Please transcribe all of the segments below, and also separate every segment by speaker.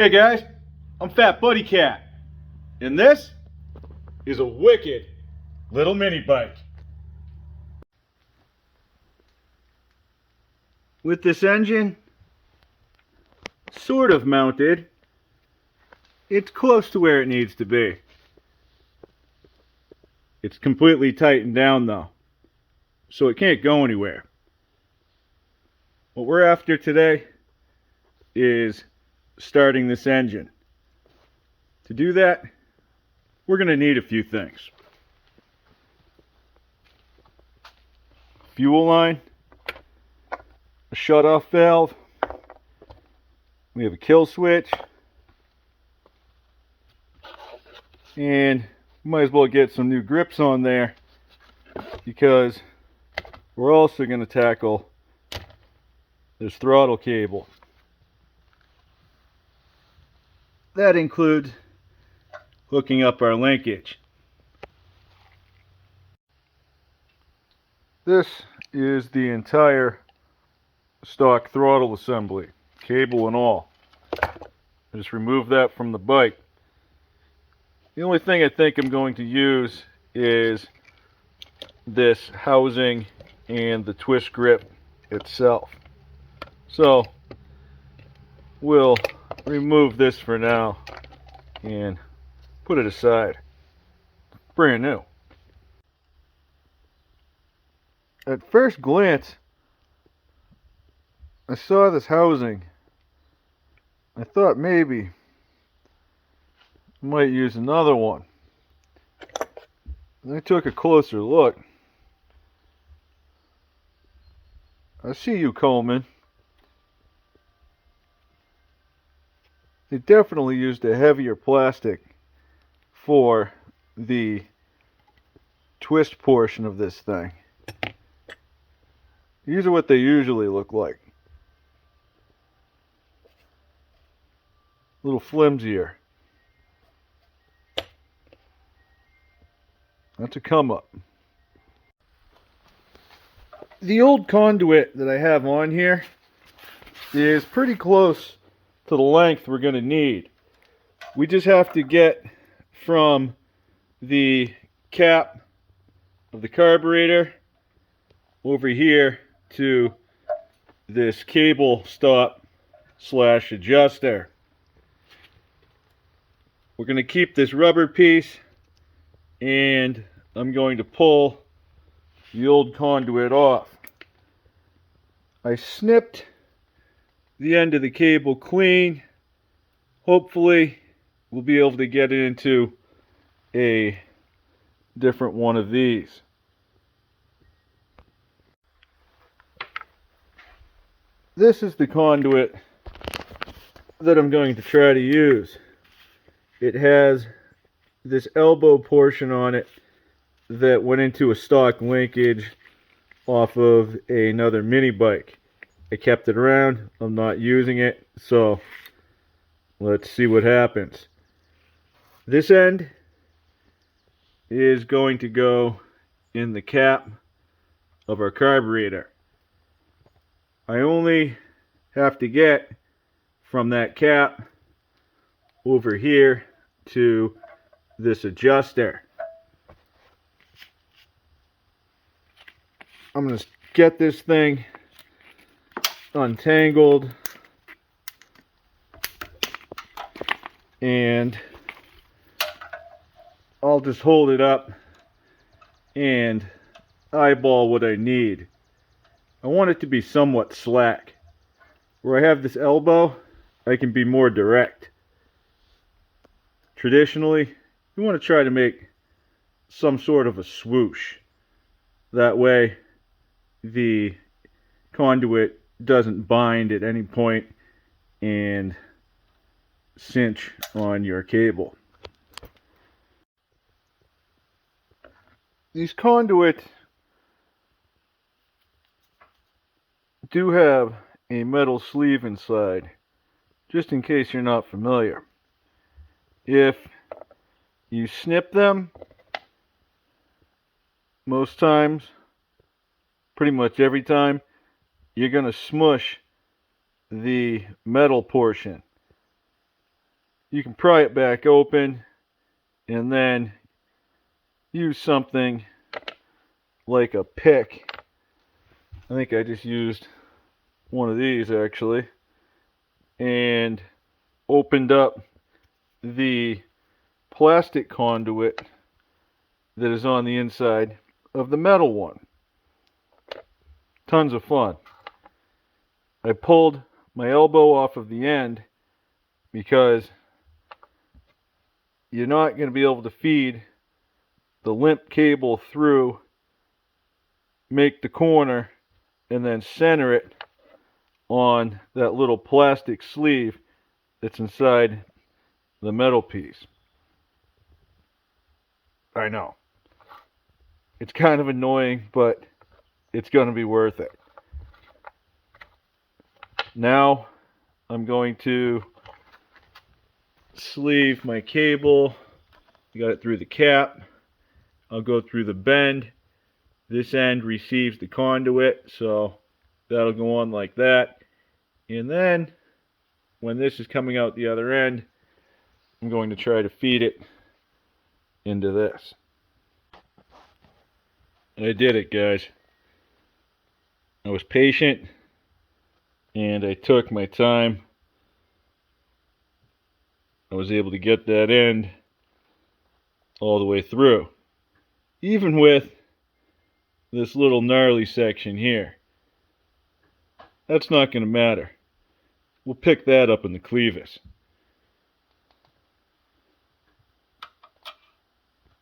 Speaker 1: Hey guys, I'm FatBuddyCat, and this is a wicked little mini bike. With this engine sort of mounted, it's close to where it needs to be. It's completely tightened down though, so it can't go anywhere. What we're after today is starting this engine. To do that, we're going to need a few things. Fuel line, a shut-off valve, we have a kill switch, and might as well get some new grips on there because we're also going to tackle this throttle cable. That includes hooking up our linkage. This is the entire stock throttle assembly, cable and all. I just remove that from the bike. The only thing I think I'm going to use is this housing and the twist grip itself. So we'll remove this for now and put it aside. Brand new. At first glance, I saw this housing. I thought maybe I might use another one. And I took a closer look. I see you, Coleman. They definitely used a heavier plastic for the twist portion of this thing. These are what they usually look like. A little flimsier. That's a come up. The old conduit that I have on here is pretty close to the length we're going to need. We just have to get from the cap of the carburetor over here to this cable stop slash adjuster. We're going to keep this rubber piece, and I'm going to pull the old conduit off. I snipped the end of the cable clean. Hopefully we'll be able to get it into a different one of these. This is the conduit that I'm going to try to use. It has this elbow portion on it that went into a stock linkage off of another mini bike. I kept it around. I'm not using it, so let's see what happens. This end is going to go in the cap of our carburetor. I only have to get from that cap over here to this adjuster. I'm going to get this thing untangled and I'll just hold it up and eyeball what I need. I want it to be somewhat slack. Where I have this elbow, I can be more direct. Traditionally, you want to try to make some sort of a swoosh. That way the conduit doesn't bind at any point and cinch on your cable. These conduits do have a metal sleeve inside, just in case you're not familiar. If you snip them, most times, pretty much every time, you're going to smush the metal portion. you can pry it back open and then use something like a pick. I think I just used one of these actually, and opened up the plastic conduit that is on the inside of the metal one. Tons of fun. I pulled my elbow off of the end because you're not going to be able to feed the limp cable through, make the corner, and then center it on that little plastic sleeve that's inside the metal piece. I know. It's kind of annoying, but it's going to be worth it. Now I'm going to sleeve my cable. Got it through the cap. I'll go through the bend. This end receives the conduit, so that'll go on like that. And then when this is coming out the other end, I'm going to try to feed it into this. I did it, guys. I was patient and I took my time. I was able to get that end all the way through, even with this little gnarly section here. That's not going to matter. We'll pick that up in the clevis.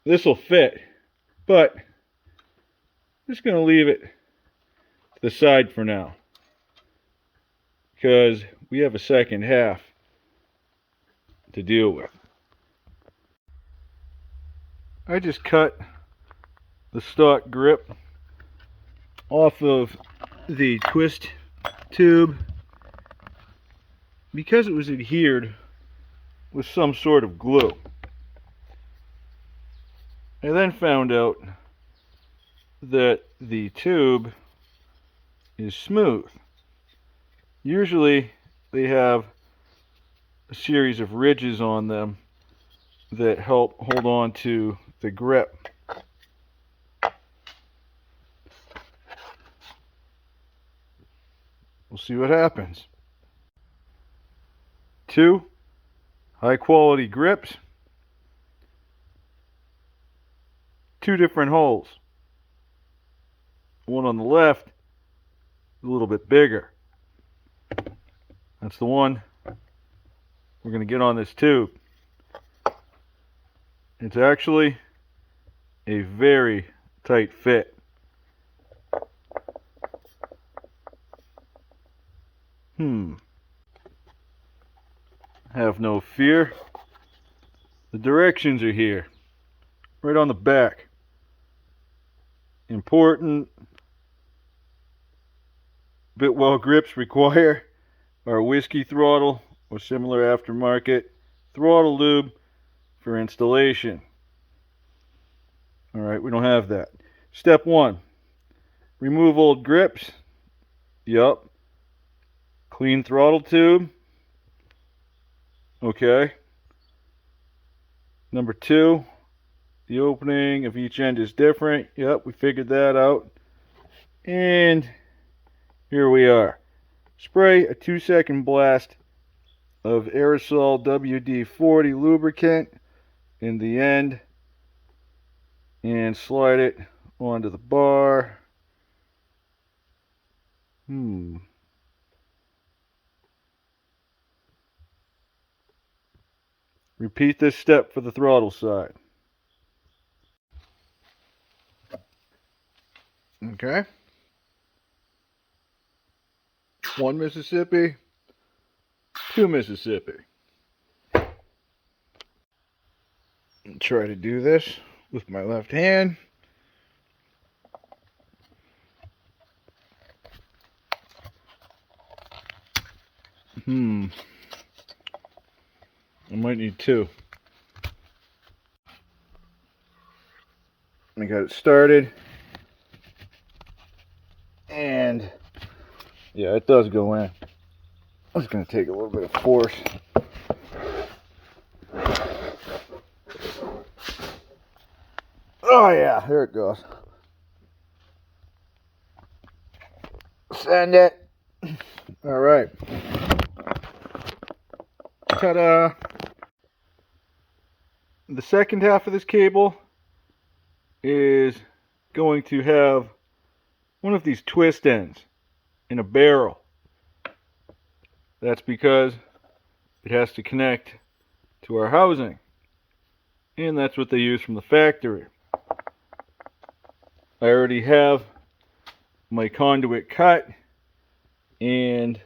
Speaker 1: This will fit, but I'm just going to leave it to the side for now, because we have a second half to deal with. I just cut the stock grip off of the twist tube because it was adhered with some sort of glue. I then found out that the tube is smooth. Usually they have a series of ridges on them that help hold on to the grip. We'll see what happens. 2 high quality grips, 2 different holes. One on the left, a little bit bigger. That's the one we're going to get on this tube. It's actually a very tight fit. Have no fear. The directions are here, right on the back. Important. Bitwell grips require our whiskey throttle or similar aftermarket throttle lube for installation. Alright, we don't have that. Step 1. Remove old grips. Yup. Clean throttle tube. Okay. Number 2. The opening of each end is different. Yep, we figured that out. And here we are. Spray a 2-second blast of aerosol WD-40 lubricant in the end and slide it onto the bar. Repeat this step for the throttle side. Okay. 1 Mississippi, 2 Mississippi. Try to do this with my left hand. I might need 2. I got it started. And yeah, it does go in. It's going to take a little bit of force. Oh yeah, there it goes. Send it. All right. Ta-da. The second half of this cable is going to have one of these twist ends in a barrel. That's because it has to connect to our housing. And that's what they use from the factory. I already have my conduit cut and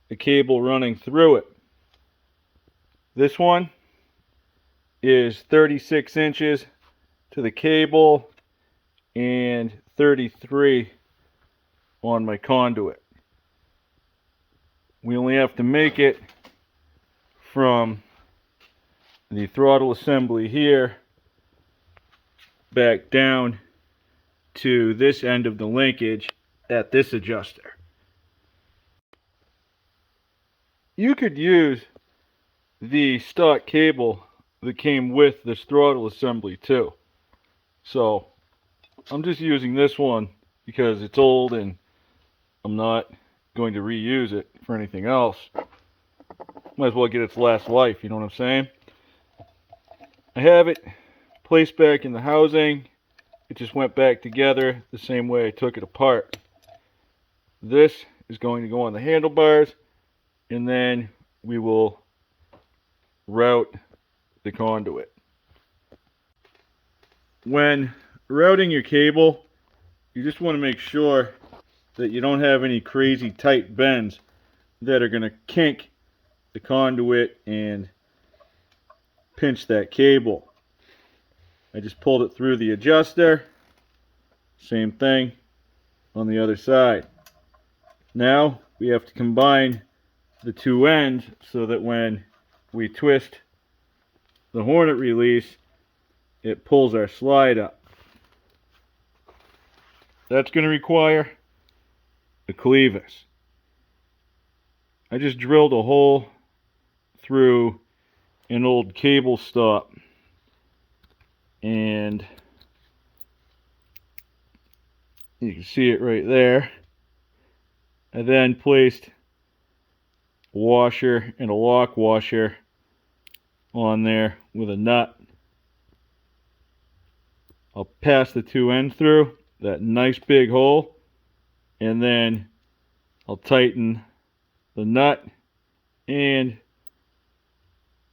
Speaker 1: the cable running through it. This one is 36 inches to the cable and 33 on my conduit. We only have to make it from the throttle assembly here back down to this end of the linkage at this adjuster. You could use the stock cable that came with this throttle assembly too. So I'm just using this one because it's old and I'm not going to reuse it for anything else. Might as well get its last life, you know what I'm saying? I have it placed back in the housing. It just went back together the same way I took it apart. This is going to go on the handlebars, and then we will route the conduit. When routing your cable, you just want to make sure that you don't have any crazy tight bends that are going to kink the conduit and pinch that cable. I just pulled it through the adjuster. Same thing on the other side. Now we have to combine the two ends so that when we twist the Hornet release, it pulls our slide up. That's going to require a clevis. I just drilled a hole through an old cable stop, and you can see it right there. I then placed a washer and a lock washer on there with a nut. I'll pass the two ends through that nice big hole, and then I'll tighten the nut, and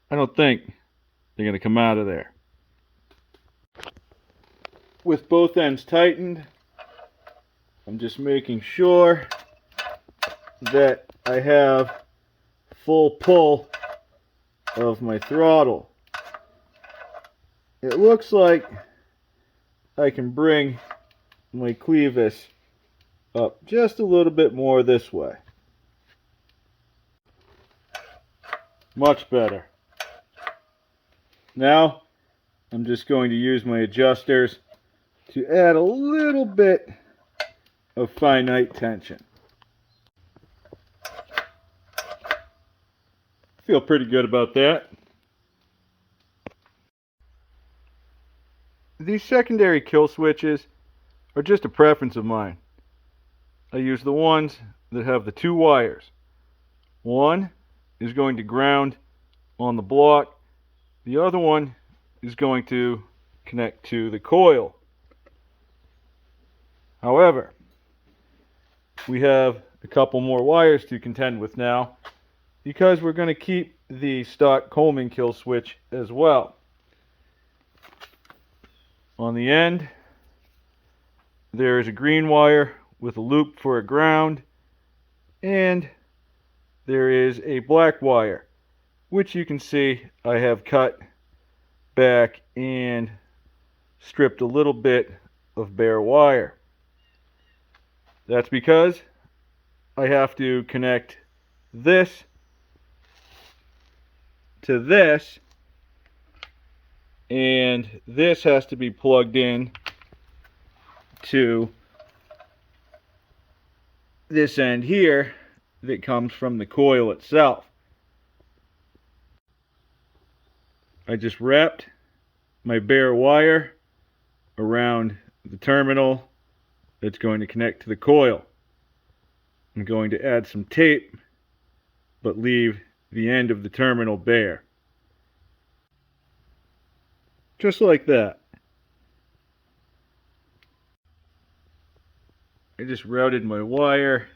Speaker 1: I don't think they're going to come out of there. With both ends tightened, I'm just making sure that I have full pull of my throttle. It looks like I can bring my clevis up just a little bit more this way. Much better. Now I'm just going to use my adjusters to add a little bit of finite tension. Feel pretty good about that. These secondary kill switches are just a preference of mine. I use the ones that have the two wires. One is going to ground on the block. The other one is going to connect to the coil. However, we have a couple more wires to contend with now, because we're going to keep the stock Coleman kill switch as well. On the end, there is a green wire with a loop for a ground, and there is a black wire, which you can see I have cut back and stripped a little bit of bare wire. That's because I have to connect this to this, and this has to be plugged in to this end here that comes from the coil itself. I just wrapped my bare wire around the terminal that's going to connect to the coil. I'm going to add some tape, but leave the end of the terminal bare. Just like that. I just routed my wire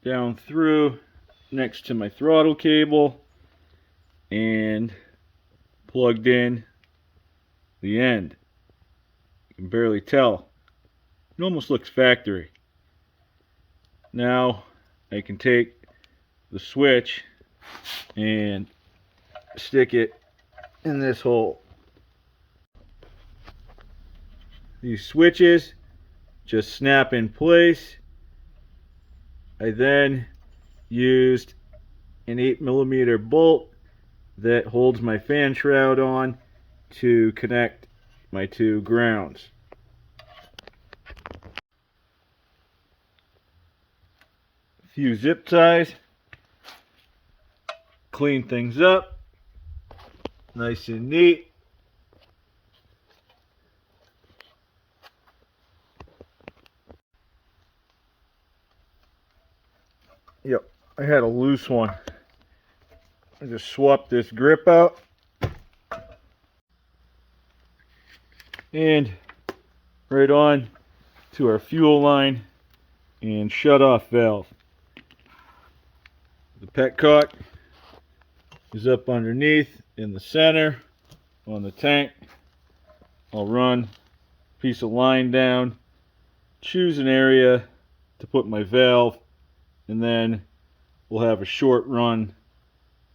Speaker 1: down through next to my throttle cable and plugged in the end. You can barely tell. It almost looks factory. Now I can take the switch and stick it in this hole. These switches just snap in place. I then used an 8mm bolt that holds my fan shroud on to connect my two grounds. A few zip ties. Clean things up. Nice and neat. Yep, I had a loose one. I just swapped this grip out. And right on to our fuel line and shut-off valve. The petcock is up underneath in the center on the tank. I'll run a piece of line down, choose an area to put my valve, and then we'll have a short run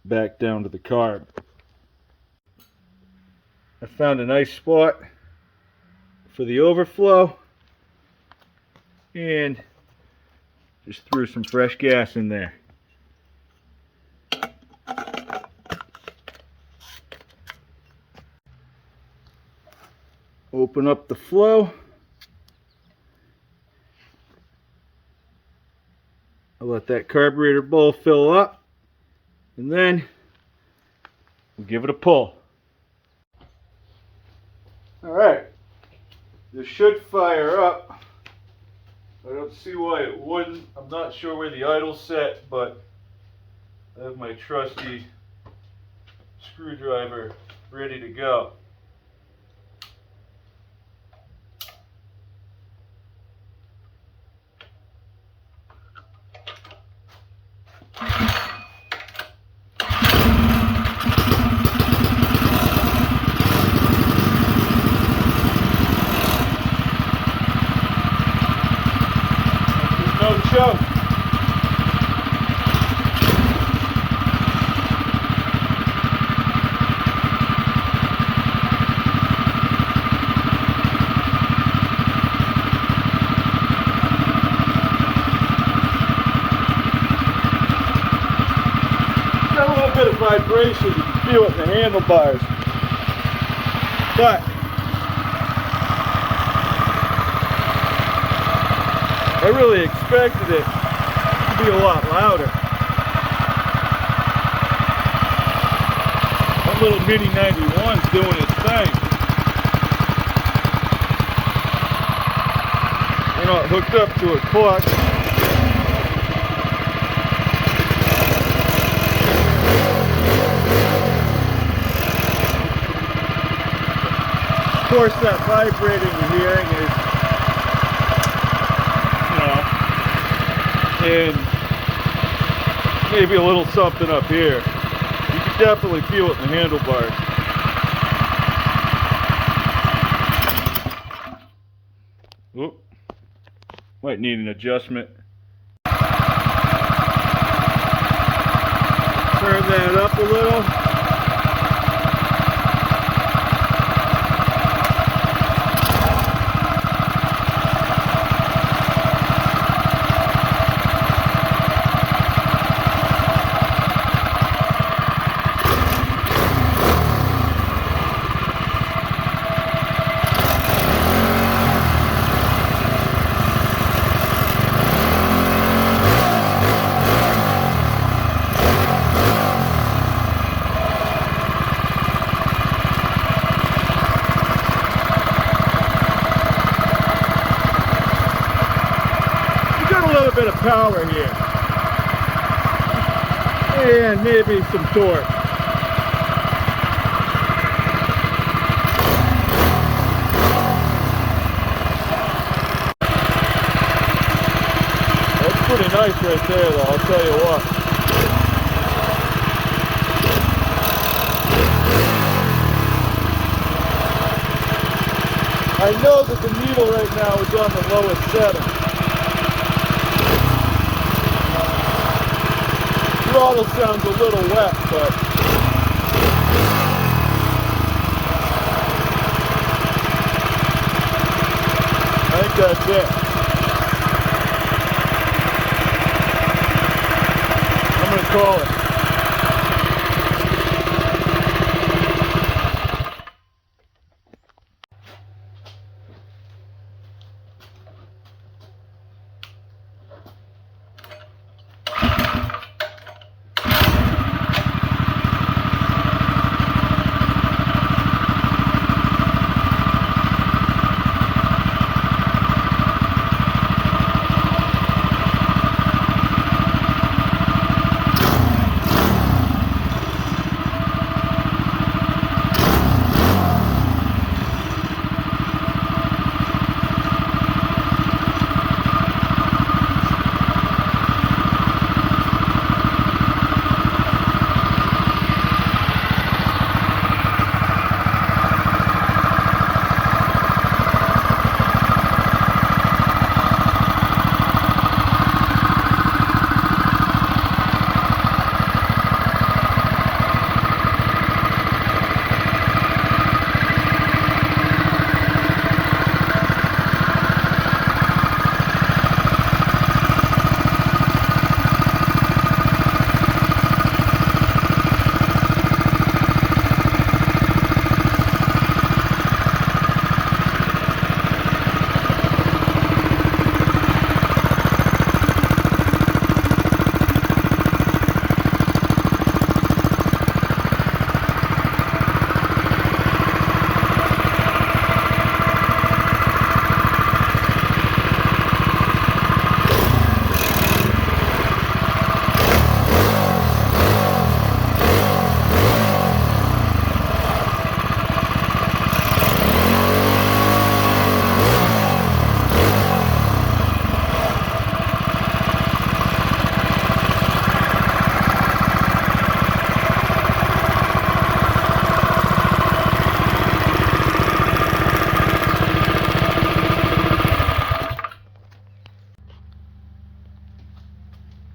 Speaker 1: back down to the carb. I found a nice spot for the overflow and just threw some fresh gas in there. Open up the flow. I'll let that carburetor bowl fill up, and then we'll give it a pull. Alright, this should fire up. I don't see why it wouldn't. I'm not sure where the idle's set, but I have my trusty screwdriver ready to go. No choke. Got a little bit of vibration, you can feel it in the handlebars. But I really expected it to be a lot louder. That little Mini 91's doing its thing. We're not hooked up to a clutch. Of course, that vibrating you're hearing is, and maybe a little something up here. You can definitely feel it in the handlebars. Oop. Might need an adjustment. Turn that up a little. power here. And maybe some torque. That's pretty nice right there though, I'll tell you what. I know that the needle right now is on the lowest setting. Throttle sounds a little wet, but I think that's it. I'm going to call it.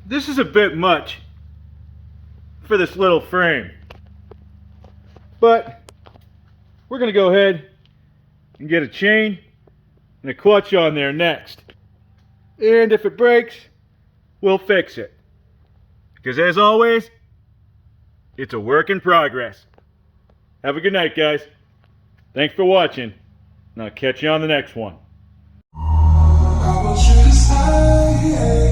Speaker 1: This is a bit much for this little frame, but we're going to go ahead and get a chain and a clutch on there next, and if it breaks, we'll fix it, because as always, it's a work in progress. Have a good night, guys. Thanks for watching, and I'll catch you on the next one.
Speaker 2: I want you to stay.